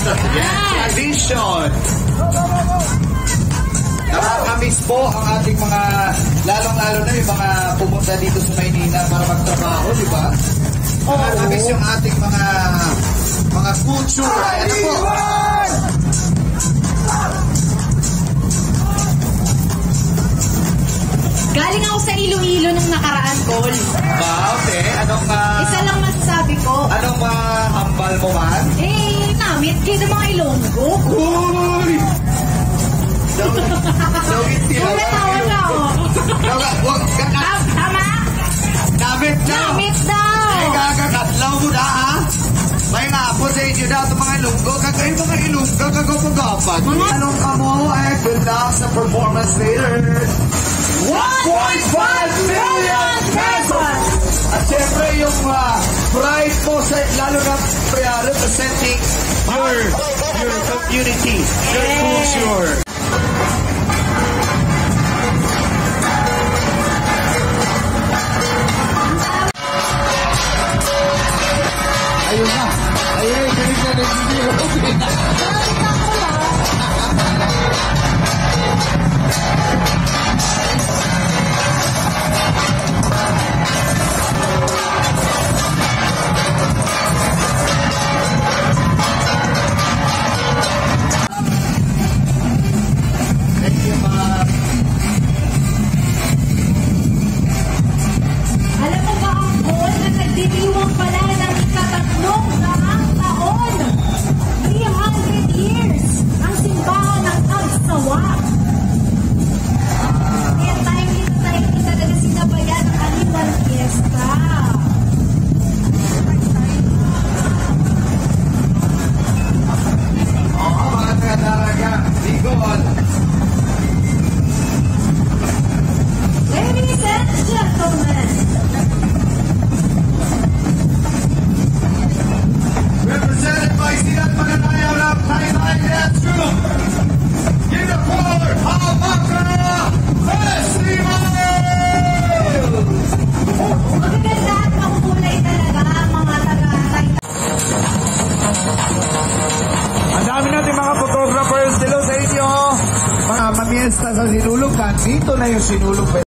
Tradition. Nakakamiss po ang ating mga, lalong-lalo na yung mga pumunta dito sa Maynila para magtrabaho, di ba? Nakakamiss yung ating mga culture. Ano po? Galing ako sa Iloilo nung nakaraan, Tol. Okay. Anong isa lang masasabi ko. Anong hambal mo man? Namit kayo ng mga Ilonggo. Uy! Tumatawa na ako. Tama? Namit daw. Namit daw. Ay, kakakatlaw mo na, ha? May nga po sa inyo daw itong mga Ilonggo. Kagayin mga Ilonggo, kagapagapan. Anong kamo ay good luck sa performance later. 1.5 million pesos! At syempre yung pride po sa lalo na representing your community, your culture. Ayun na. Ayun, galing na nagsisilog. Alam mo ba ang goal na nagdiriwang pala ng ikatatlong daang taon? 300 years ang simbahan ng Agsawa. Kaya tayo talaga sinabayan ng annual fiesta. Oo, mga taga-daraga. Bicol. Ladies and gentlemen, represented by Silat Mananayaw ng Taytay Dance Group. Give the floor, Hamakana Festival! magaganda at makukulay talaga ang mga taga-Taytay. Ang dami natin mga photographers. Hello sa inyo. Mga mamiesta sa sinulog. Dito na yung sinulog.